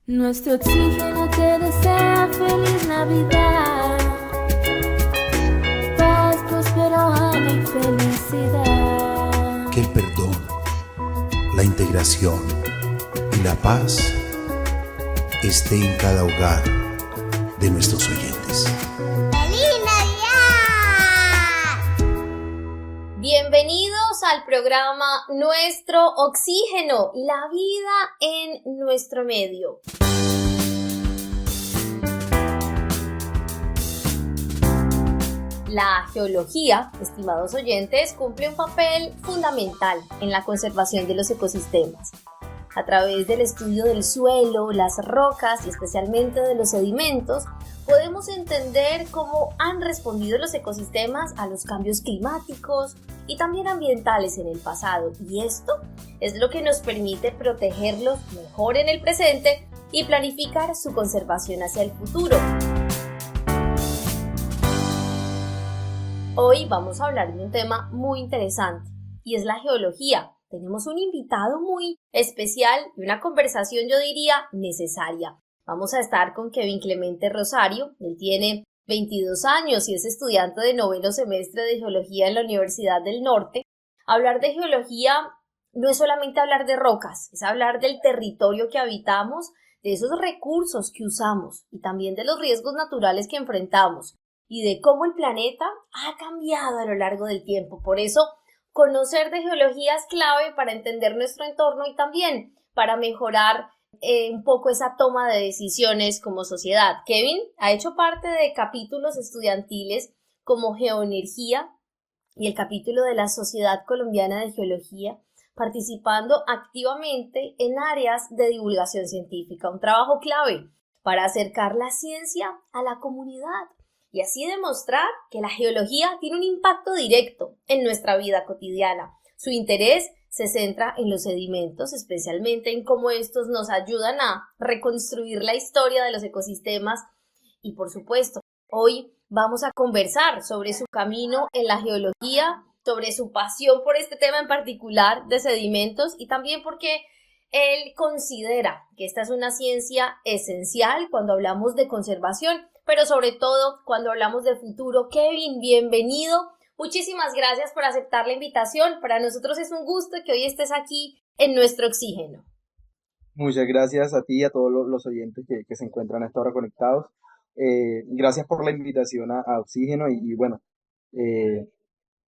Nuestro oxígeno te desea feliz Navidad, paz, próspero año y felicidad. Que el perdón, la integración y la paz esté en cada hogar de nuestros oyentes. ¡Feliz Navidad! Bienvenidos al programa Nuestro Oxígeno, la vida en nuestro medio. La geología, estimados oyentes, cumple un papel fundamental en la conservación de los ecosistemas. A través del estudio del suelo, las rocas y especialmente de los sedimentos, podemos entender cómo han respondido los ecosistemas a los cambios climáticos y también ambientales en el pasado. Y esto es lo que nos permite protegerlos mejor en el presente y planificar su conservación hacia el futuro. Hoy vamos a hablar de un tema muy interesante y es la geología. Tenemos un invitado muy especial y una conversación, yo diría, necesaria. Vamos a estar con Kevin Clemente Rosario. Él tiene 22 años y es estudiante de noveno semestre de geología en la Universidad del Norte. Hablar de geología no es solamente hablar de rocas, es hablar del territorio que habitamos, de esos recursos que usamos y también de los riesgos naturales que enfrentamos y de cómo el planeta ha cambiado a lo largo del tiempo. Por eso, conocer de geología es clave para entender nuestro entorno y también para mejorar un poco esa toma de decisiones como sociedad. Kevin ha hecho parte de capítulos estudiantiles como Geoenergía y el capítulo de la Sociedad Colombiana de Geología, participando activamente en áreas de divulgación científica, un trabajo clave para acercar la ciencia a la comunidad y así demostrar que la geología tiene un impacto directo en nuestra vida cotidiana. Su interés se centra en los sedimentos, especialmente en cómo estos nos ayudan a reconstruir la historia de los ecosistemas y, por supuesto, hoy vamos a conversar sobre su camino en la geología, sobre su pasión por este tema en particular de sedimentos y también porque él considera que esta es una ciencia esencial cuando hablamos de conservación, pero sobre todo cuando hablamos de futuro. Kevin, bienvenido. Muchísimas gracias por aceptar la invitación. Para nosotros es un gusto que hoy estés aquí en Nuestro Oxígeno. Muchas gracias a ti y a todos los oyentes que se encuentran a esta hora conectados. Gracias por la invitación a Oxígeno y bueno,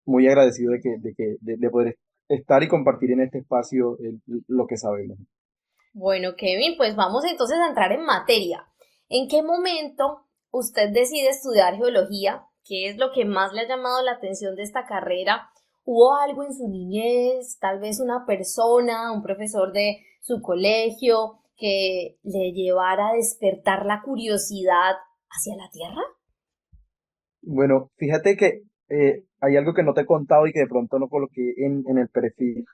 muy agradecido de poder estar y compartir en este espacio lo que sabemos. Bueno, Kevin, pues vamos entonces a entrar en materia. ¿En qué momento usted decide estudiar geología? ¿Qué es lo que más le ha llamado la atención de esta carrera? ¿Hubo algo en su niñez, tal vez una persona, un profesor de su colegio que le llevara a despertar la curiosidad hacia la Tierra? Bueno, fíjate que hay algo que no te he contado y que de pronto no coloqué en el perfil.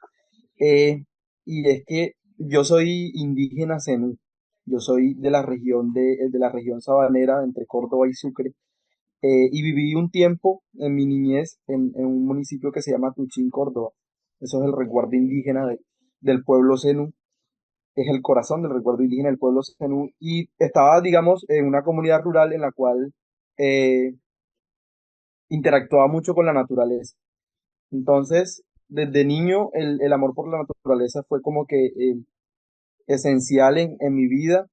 Y es que yo soy indígena zenú. Yo soy de la región sabanera entre Córdoba y Sucre. Y viví un tiempo en mi niñez en un municipio que se llama Tuchín, Córdoba. Eso es el resguardo indígena del pueblo zenú. Es el corazón del resguardo indígena del pueblo zenú. Y estaba, digamos, en una comunidad rural en la cual eh, interactuaba mucho con la naturaleza. Entonces, desde niño, el amor por la naturaleza fue como que esencial en mi vida.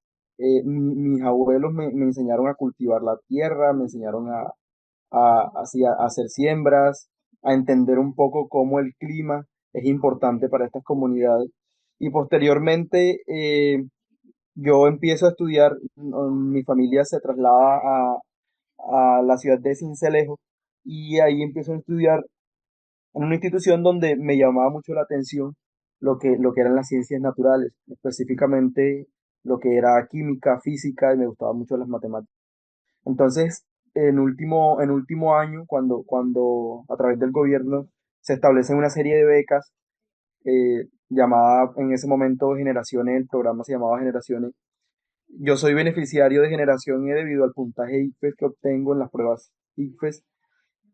Mis abuelos me enseñaron a cultivar la tierra, me enseñaron a hacer siembras, a entender un poco cómo el clima es importante para estas comunidades. Y posteriormente yo empiezo a estudiar, mi familia se traslada a la ciudad de Sincelejo y ahí empiezo a estudiar en una institución donde me llamaba mucho la atención lo que eran las ciencias naturales, específicamente lo que era química, física y me gustaban mucho las matemáticas. Entonces, en último año, cuando a través del gobierno se establecen una serie de becas llamada en ese momento Generaciones, el programa se llamaba Generaciones. Yo soy beneficiario de Generación E debido al puntaje ICFES que obtengo en las pruebas ICFES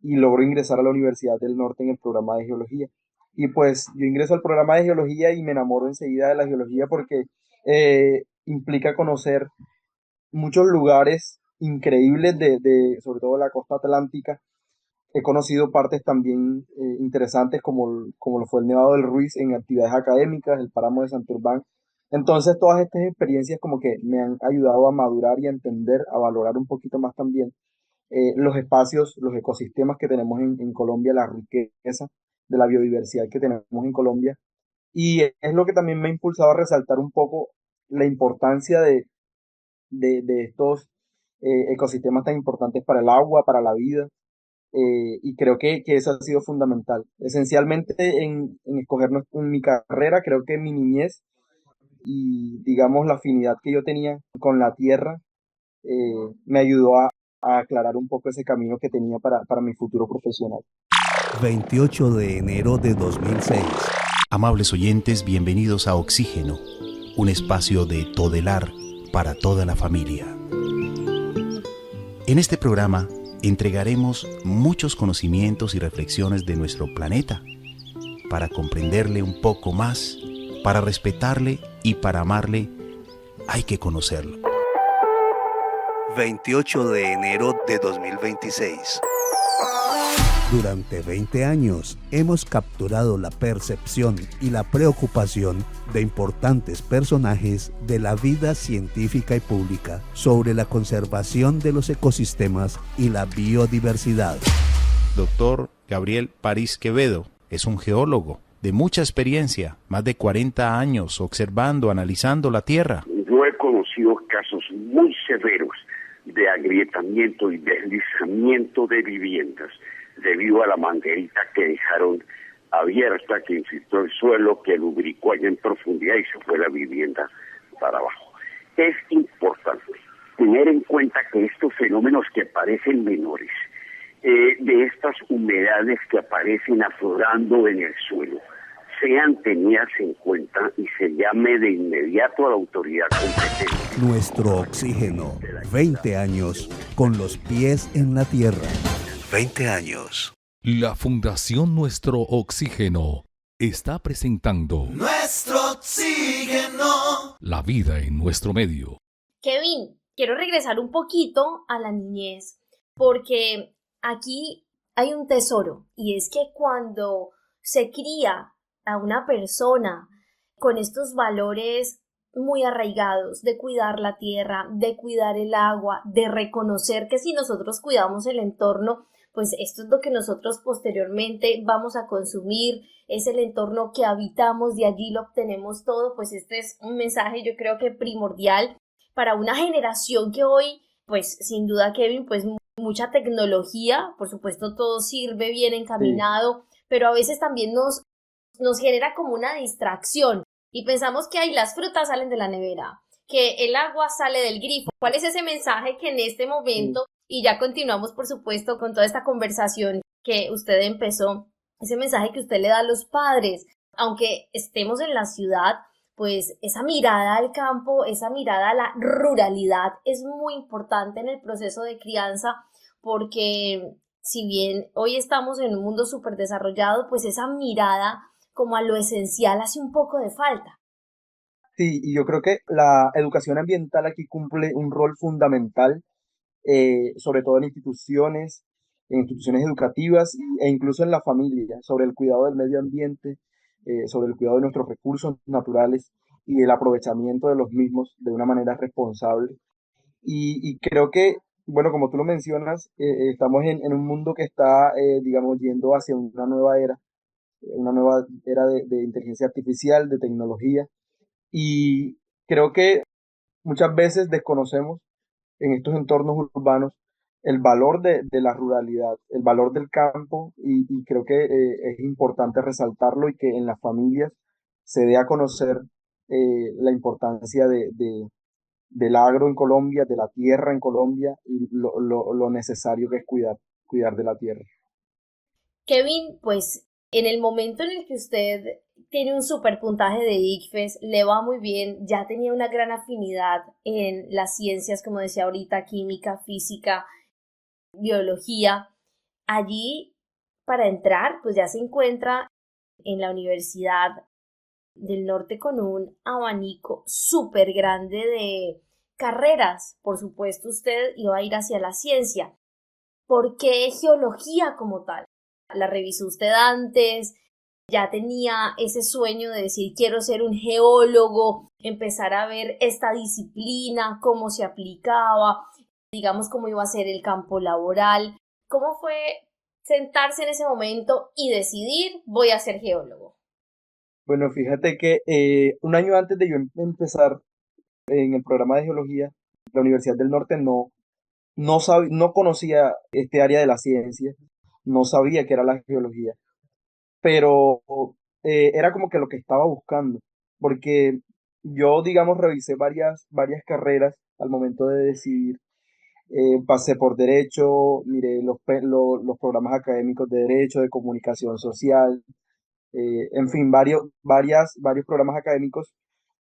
y logro ingresar a la Universidad del Norte en el programa de geología. Y pues yo ingreso al programa de geología y me enamoro enseguida de la geología porque implica conocer muchos lugares increíbles sobre todo la costa atlántica. He conocido partes también interesantes como lo fue el Nevado del Ruiz en actividades académicas, el Páramo de Santurbán. Entonces todas estas experiencias como que me han ayudado a madurar y a entender, a valorar un poquito más también los espacios, los ecosistemas que tenemos en Colombia, la riqueza de la biodiversidad que tenemos en Colombia. Y es lo que también me ha impulsado a resaltar un poco la importancia de estos ecosistemas tan importantes para el agua, para la vida, y creo que eso ha sido fundamental. Esencialmente en escoger en mi carrera, creo que mi niñez y digamos la afinidad que yo tenía con la tierra me ayudó a aclarar un poco ese camino que tenía para mi futuro profesional. 28 de enero de 2006. Amables oyentes, bienvenidos a Oxígeno, un espacio de Todelar para toda la familia. En este programa entregaremos muchos conocimientos y reflexiones de nuestro planeta para comprenderle un poco más, para respetarle y para amarle hay que conocerlo. 28 de enero de 2026. Durante 20 años hemos capturado la percepción y la preocupación de importantes personajes de la vida científica y pública sobre la conservación de los ecosistemas y la biodiversidad. Doctor Gabriel París Quevedo es un geólogo de mucha experiencia, más de 40 años observando, analizando la Tierra. Yo he conocido casos muy severos de agrietamiento y deslizamiento de viviendas debido a la manguerita que dejaron abierta, que infiltró el suelo, que lubricó allá en profundidad y se fue la vivienda para abajo. Es importante tener en cuenta que estos fenómenos que parecen menores, de estas humedades que aparecen aflorando en el suelo, sean tenidas en cuenta y se llame de inmediato a la autoridad competente. Nuestro oxígeno, 20 años con los pies en la tierra. 20 años. La Fundación Nuestro Oxígeno está presentando Nuestro Oxígeno. La vida en nuestro medio. Kevin, quiero regresar un poquito a la niñez, porque aquí hay un tesoro, y es que cuando se cría a una persona con estos valores muy arraigados de cuidar la tierra, de cuidar el agua, de reconocer que si nosotros cuidamos el entorno, pues esto es lo que nosotros posteriormente vamos a consumir, es el entorno que habitamos, de allí lo obtenemos todo, pues este es un mensaje yo creo que primordial para una generación que hoy, pues sin duda Kevin, pues mucha tecnología, por supuesto todo sirve bien encaminado, sí, pero a veces también nos genera como una distracción y pensamos que las frutas salen de la nevera, que el agua sale del grifo. ¿Cuál es ese mensaje que en este momento, y ya continuamos por supuesto con toda esta conversación que usted empezó, ese mensaje que usted le da a los padres, aunque estemos en la ciudad, pues esa mirada al campo, esa mirada a la ruralidad es muy importante en el proceso de crianza, porque si bien hoy estamos en un mundo súper desarrollado, pues esa mirada como a lo esencial hace un poco de falta. Sí, y yo creo que la educación ambiental aquí cumple un rol fundamental, sobre todo en instituciones educativas e incluso en la familia, sobre el cuidado del medio ambiente, sobre el cuidado de nuestros recursos naturales y el aprovechamiento de los mismos de una manera responsable. Y creo que, bueno, como tú lo mencionas, estamos en un mundo que está, digamos, yendo hacia una nueva era de inteligencia artificial, de tecnología, y creo que muchas veces desconocemos en estos entornos urbanos el valor de la ruralidad, el valor del campo, y creo que es importante resaltarlo y que en las familias se dé a conocer la importancia del agro en Colombia, de la tierra en Colombia y lo necesario que es cuidar de la tierra. Kevin, pues en el momento en el que usted tiene un super puntaje de ICFES, le va muy bien, ya tenía una gran afinidad en las ciencias, como decía ahorita, química, física, biología. Allí, para entrar, pues ya se encuentra en la universidad del Norte con un abanico súper grande de carreras. Por supuesto, usted iba a ir hacia la ciencia. ¿Por qué geología como tal? ¿La revisó usted antes? ¿Ya tenía ese sueño de decir quiero ser un geólogo, empezar a ver esta disciplina, cómo se aplicaba, digamos cómo iba a ser el campo laboral? ¿Cómo fue sentarse en ese momento y decidir voy a ser geólogo? Bueno, fíjate que un año antes de yo empezar en el programa de geología, la Universidad del Norte no conocía este área de la ciencia, no sabía qué era la geología, pero era como que lo que estaba buscando, porque yo, digamos, revisé varias carreras al momento de decidir. Pasé por derecho, miré los programas académicos de derecho, de comunicación social, en fin, varios programas académicos,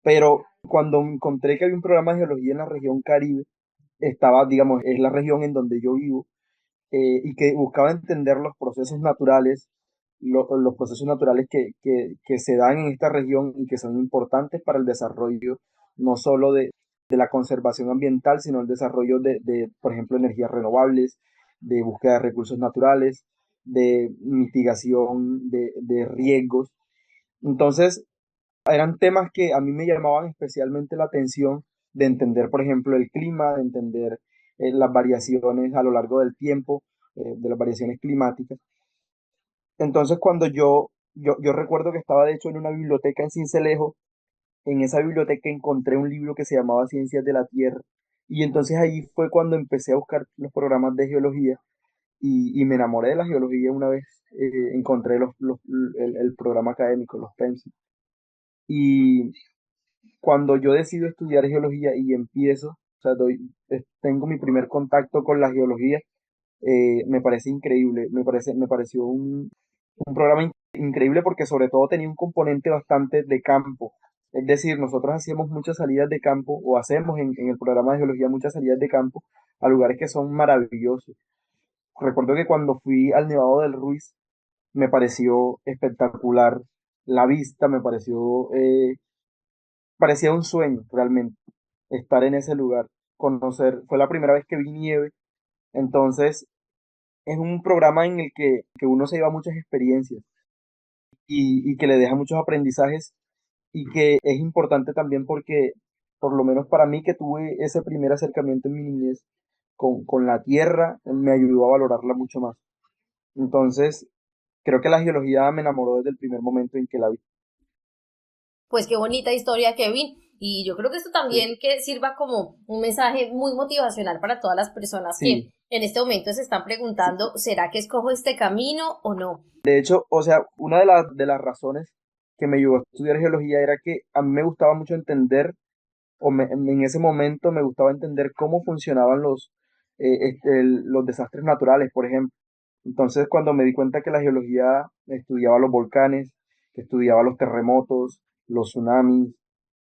pero cuando encontré que había un programa de geología en la región Caribe, digamos, es la región en donde yo vivo, y que buscaba entender los procesos naturales, los procesos naturales que se dan en esta región y que son importantes para el desarrollo no solo de la conservación ambiental, sino el desarrollo por ejemplo, energías renovables, de búsqueda de recursos naturales, de mitigación de riesgos. Entonces, eran temas que a mí me llamaban especialmente la atención, de entender, por ejemplo, el clima, de entender las variaciones a lo largo del tiempo, de las variaciones climáticas. Entonces, cuando yo recuerdo que estaba de hecho en una biblioteca en Sincelejo, en esa biblioteca encontré un libro que se llamaba Ciencias de la Tierra, y entonces ahí fue cuando empecé a buscar los programas de geología, y me enamoré de la geología una vez encontré el programa académico, los PENS. Y cuando yo decido estudiar geología y empiezo, o sea, tengo mi primer contacto con la geología, me parece increíble, me pareció un programa increíble porque sobre todo tenía un componente bastante de campo. Es decir, nosotros hacíamos muchas salidas de campo, o hacemos en el programa de geología muchas salidas de campo a lugares que son maravillosos. Recuerdo que cuando fui al Nevado del Ruiz, me pareció espectacular. La vista parecía un sueño realmente, estar en ese lugar, conocer. Fue la primera vez que vi nieve, entonces es un programa en el que uno se lleva muchas experiencias, y que le deja muchos aprendizajes, y que es importante también porque, por lo menos para mí, que tuve ese primer acercamiento en mi niñez con la tierra, me ayudó a valorarla mucho más. Entonces, creo que la geología me enamoró desde el primer momento en que la vi. Pues qué bonita historia, Kevin. Y yo creo que esto también Sí, que sirva como un mensaje muy motivacional para todas las personas que sí, en este momento se están sí. preguntando, ¿será que escojo este camino o no? De hecho, o sea, una de las razones que me llevó a estudiar geología era que a mí me gustaba mucho entender, en ese momento me gustaba entender cómo funcionaban los desastres naturales, por ejemplo. Entonces, cuando me di cuenta que la geología estudiaba los volcanes, que estudiaba los terremotos, los tsunamis,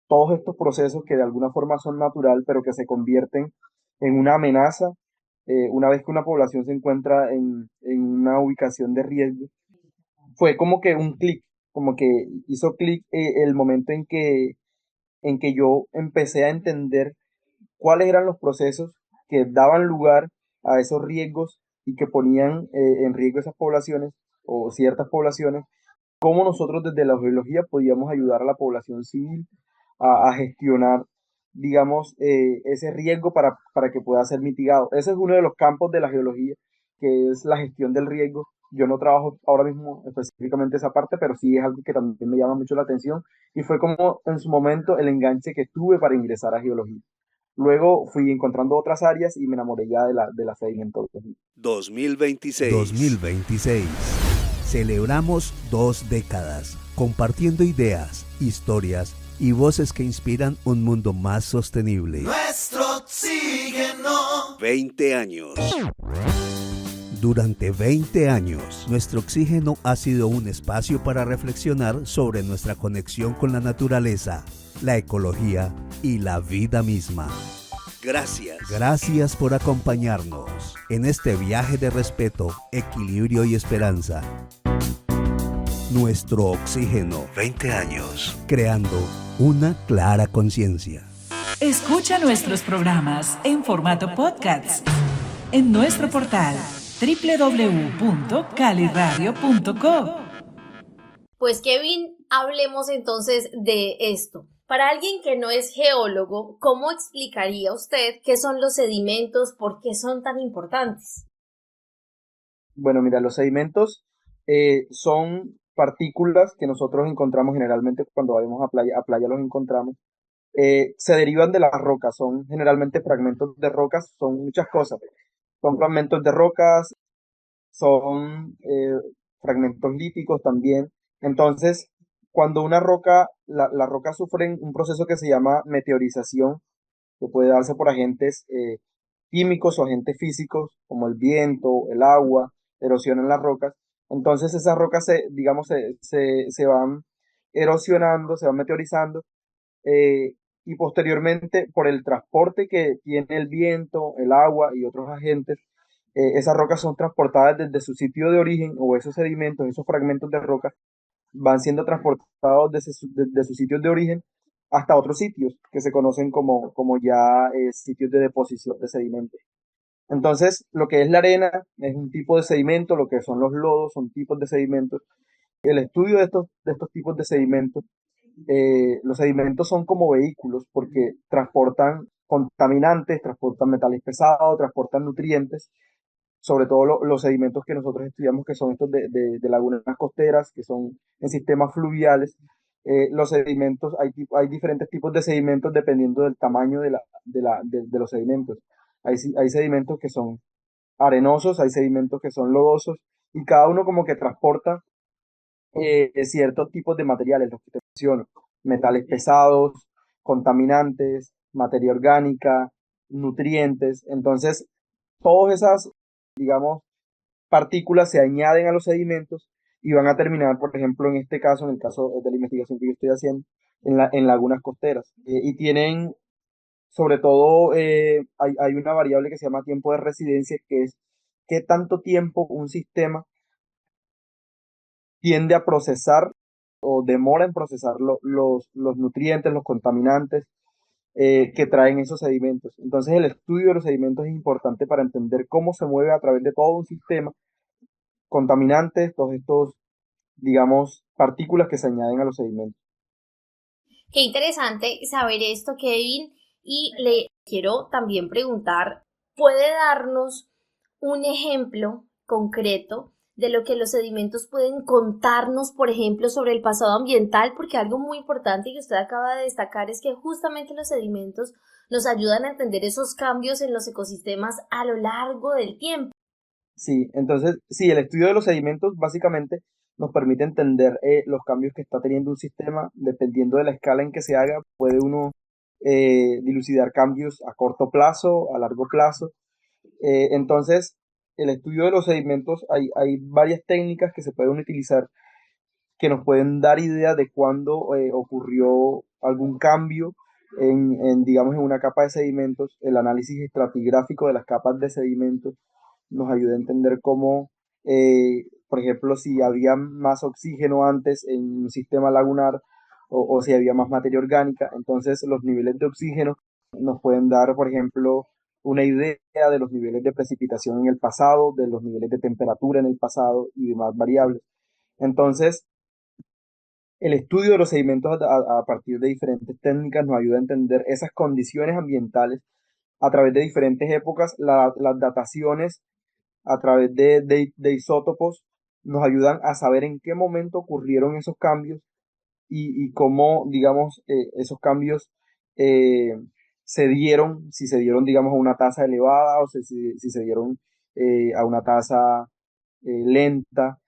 todos estos procesos que de alguna forma son natural, pero que se convierten en una amenaza una vez que una población se encuentra en una ubicación de riesgo, fue como que un clic, como que hizo clic el momento en que yo empecé a entender cuáles eran los procesos que daban lugar a esos riesgos y que ponían en riesgo esas poblaciones o ciertas poblaciones, cómo nosotros desde la geología podíamos ayudar a la población civil a gestionar, digamos, ese riesgo para que pueda ser mitigado. Ese es uno de los campos de la geología, que es la gestión del riesgo. Yo no trabajo ahora mismo específicamente esa parte, pero sí es algo que también me llama mucho la atención, y fue como en su momento el enganche que tuve para ingresar a geología. Luego fui encontrando otras áreas y me enamoré ya de la sedimentología. 2026. 2026. Celebramos 2 décadas, compartiendo ideas, historias y voces que inspiran un mundo más sostenible. Nuestro oxígeno. 20 años. Durante 20 años, nuestro oxígeno ha sido un espacio para reflexionar sobre nuestra conexión con la naturaleza, la ecología y la vida misma. Gracias. Gracias por acompañarnos en este viaje de respeto, equilibrio y esperanza. nuestro oxígeno. 20 años creando una clara conciencia. Escucha nuestros programas en formato podcast en nuestro portal www.caliradio.co. Pues Kevin, hablemos entonces de esto. Para alguien que no es geólogo, ¿cómo explicaría usted qué son los sedimentos, por qué son tan importantes? Bueno, mira, los sedimentos son partículas que nosotros encontramos generalmente cuando vamos a playa los encontramos. Se derivan de las rocas, son generalmente fragmentos de rocas, son muchas cosas. Son fragmentos de rocas, son fragmentos líticos también. Entonces, cuando una roca, la roca sufre un proceso que se llama meteorización, que puede darse por agentes químicos o agentes físicos, como el viento, el agua, erosionan las rocas. Entonces esas rocas se van erosionando, se van meteorizando, eh, y posteriormente por el transporte que tiene el viento, el agua y otros agentes, esas rocas son transportadas desde su sitio de origen, o esos sedimentos, esos fragmentos de roca van siendo transportados desde sus sitios de origen hasta otros sitios que se conocen como ya sitios de deposición de sedimentos. Entonces, lo que es la arena es un tipo de sedimento, lo que son los lodos son tipos de sedimentos. El estudio de estos tipos de sedimentos, los sedimentos son como vehículos porque transportan contaminantes, transportan metales pesados, transportan nutrientes, sobre todo los sedimentos que nosotros estudiamos, que son estos de lagunas costeras, que son en sistemas fluviales. Los sedimentos, hay diferentes tipos de sedimentos dependiendo del tamaño de los sedimentos. Hay sedimentos que son arenosos, hay sedimentos que son lodosos, y cada uno como que transporta ciertos tipos de materiales, los que te menciono: metales pesados, contaminantes, materia orgánica, nutrientes. Entonces, todas esas, digamos, partículas se añaden a los sedimentos y van a terminar, por ejemplo, en este caso, en el caso de la investigación que yo estoy haciendo, en lagunas costeras. Y tienen, sobre todo, hay una variable que se llama tiempo de residencia, que es qué tanto tiempo un sistema tiende a procesar o demora en procesar los nutrientes, los contaminantes que traen esos sedimentos. Entonces, el estudio de los sedimentos es importante para entender cómo se mueve a través de todo un sistema contaminantes, todos estos, digamos, partículas que se añaden a los sedimentos. Qué interesante saber esto, Kevin. Y le quiero también preguntar, ¿puede darnos un ejemplo concreto de lo que los sedimentos pueden contarnos, por ejemplo, sobre el pasado ambiental? Porque algo muy importante que usted acaba de destacar es que justamente los sedimentos nos ayudan a entender esos cambios en los ecosistemas a lo largo del tiempo. Sí, entonces, sí, el estudio de los sedimentos básicamente nos permite entender los cambios que está teniendo un sistema. Dependiendo de la escala en que se haga, puede uno dilucidar cambios a corto plazo, a largo plazo. Entonces, el estudio de los sedimentos, hay varias técnicas que se pueden utilizar que nos pueden dar idea de cuándo ocurrió algún cambio digamos, en una capa de sedimentos. El análisis estratigráfico de las capas de sedimentos nos ayuda a entender cómo, por ejemplo, si había más oxígeno antes en un sistema lagunar, o si había más materia orgánica. Entonces, los niveles de oxígeno nos pueden dar, por ejemplo, una idea de los niveles de precipitación en el pasado, de los niveles de temperatura en el pasado y demás variables. Entonces, el estudio de los sedimentos a partir de diferentes técnicas nos ayuda a entender esas condiciones ambientales a través de diferentes épocas. Las dataciones a través de isótopos nos ayudan a saber en qué momento ocurrieron esos cambios, y cómo, digamos, esos cambios se dieron, si se dieron, digamos, a una tasa elevada, o si se dieron a una tasa lenta,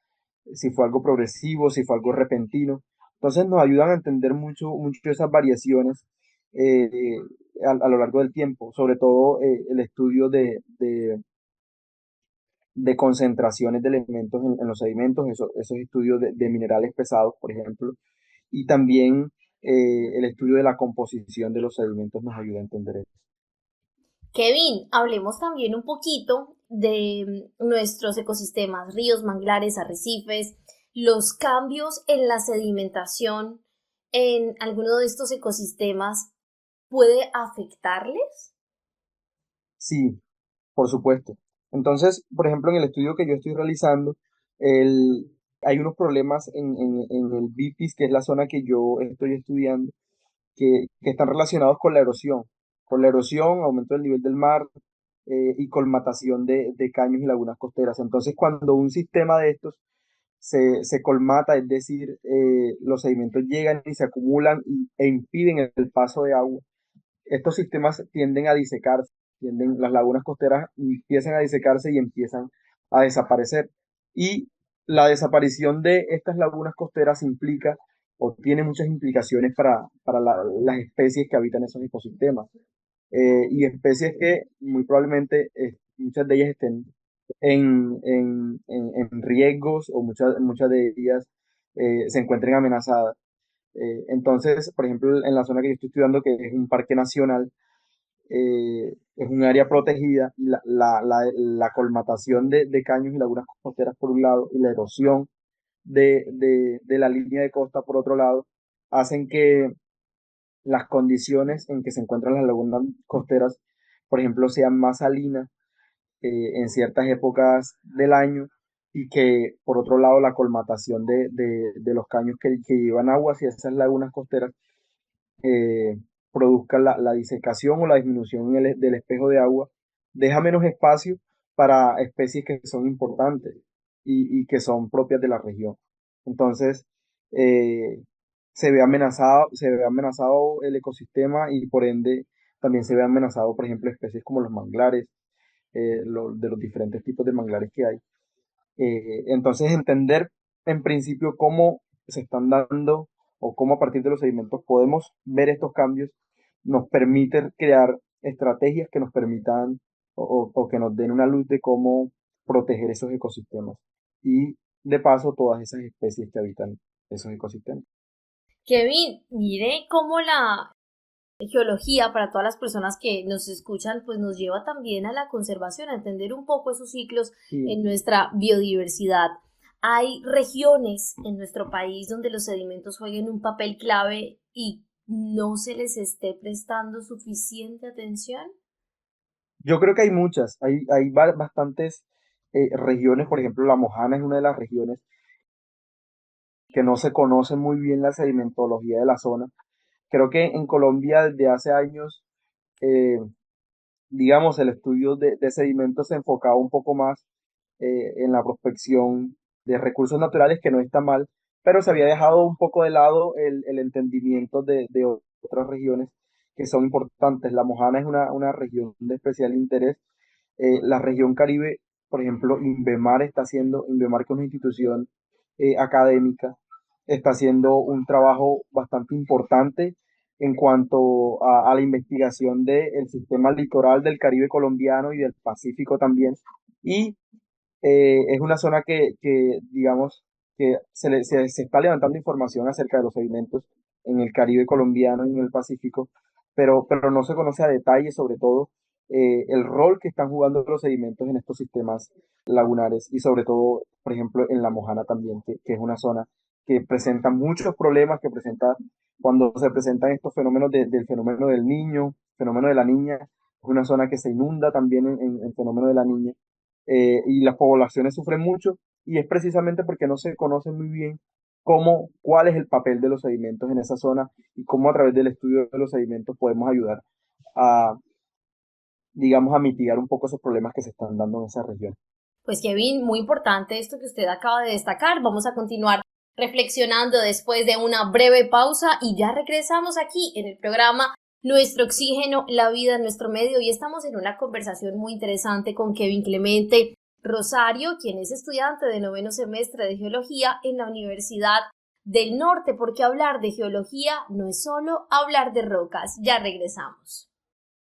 si fue algo progresivo, si fue algo repentino. Entonces nos ayudan a entender mucho esas variaciones a lo largo del tiempo, sobre todo el estudio de concentraciones de elementos en los sedimentos, esos estudios de minerales pesados, por ejemplo, y también el estudio de la composición de los sedimentos nos ayuda a entender eso. Kevin, hablemos también un poquito de nuestros ecosistemas, ríos, manglares, arrecifes, los cambios en la sedimentación en alguno de estos ecosistemas puede afectarles? Sí, por supuesto. Entonces, por ejemplo, en el estudio que yo estoy realizando, hay unos problemas en el BIPIS, que es la zona que yo estoy estudiando, que están relacionados con la erosión, aumento del nivel del mar, y colmatación de caños y lagunas costeras. Entonces, cuando un sistema de estos se colmata, es decir, los sedimentos llegan y se acumulan e impiden el paso de agua, estos sistemas tienden a disecarse, las lagunas costeras empiezan a disecarse y empiezan a desaparecer. Y la desaparición de estas lagunas costeras implica o tiene muchas implicaciones para las especies que habitan esos ecosistemas. Y especies que muy probablemente muchas de ellas estén en riesgos, o muchas de ellas se encuentren amenazadas. Entonces, por ejemplo, en la zona que yo estoy estudiando, que es un parque nacional, es un área protegida, y la colmatación de caños y lagunas costeras por un lado, y la erosión de la línea de costa por otro lado, hacen que las condiciones en que se encuentran las lagunas costeras, por ejemplo, sean más salinas en ciertas épocas del año, y que por otro lado la colmatación de los caños que llevan agua hacia esas lagunas costeras eh, produzca la disecación o la disminución del espejo de agua, deja menos espacio para especies que son importantes y que son propias de la región. Entonces, eh, se ve amenazado el ecosistema, y por ende también se ve amenazado, por ejemplo, especies como los manglares, de los diferentes tipos de manglares que hay. Entonces, entender en principio cómo se están dando, o cómo a partir de los sedimentos podemos ver estos cambios, nos permite crear estrategias que nos permitan o que nos den una luz de cómo proteger esos ecosistemas y, de paso, todas esas especies que habitan esos ecosistemas. Kevin, mire cómo la geología, para todas las personas que nos escuchan, pues nos lleva también a la conservación, a entender un poco esos ciclos Sí. en nuestra biodiversidad. Hay regiones en nuestro país donde los sedimentos jueguen un papel clave y no se les esté prestando suficiente atención. Yo creo que hay muchas, hay bastantes regiones. Por ejemplo, La Mojana es una de las regiones que no se conoce muy bien la sedimentología de la zona. Creo que en Colombia desde hace años, eh, digamos, el estudio de sedimentos se enfocaba un poco más en la prospección de recursos naturales, que no está mal, pero se había dejado un poco de lado el entendimiento de otras regiones que son importantes. La Mojana es una región de especial interés. La región Caribe, por ejemplo, Inbemar, que es una institución académica, está haciendo un trabajo bastante importante en cuanto a la investigación del sistema litoral del Caribe colombiano y del Pacífico también. Y es una zona digamos, que se está levantando información acerca de los sedimentos en el Caribe colombiano y en el Pacífico, pero no se conoce a detalle, sobre todo, el rol que están jugando los sedimentos en estos sistemas lagunares, y sobre todo, por ejemplo, en La Mojana también, que es una zona que presenta muchos problemas, cuando se presentan estos fenómenos del fenómeno del niño, fenómeno de la niña. Es una zona que se inunda también en el fenómeno de la niña, y las poblaciones sufren mucho, y es precisamente porque no se conoce muy bien cuál es el papel de los sedimentos en esa zona, y cómo a través del estudio de los sedimentos podemos ayudar a, digamos, a mitigar un poco esos problemas que se están dando en esa región. Pues Kevin, muy importante esto que usted acaba de destacar. Vamos a continuar reflexionando después de una breve pausa y ya regresamos aquí en el programa Nuestro Oxígeno, la vida en nuestro medio, y estamos en una conversación muy interesante con Kevin Clemente Rosario, quien es estudiante de 9º semestre de Geología en la Universidad del Norte, porque hablar de geología no es solo hablar de rocas. Ya regresamos.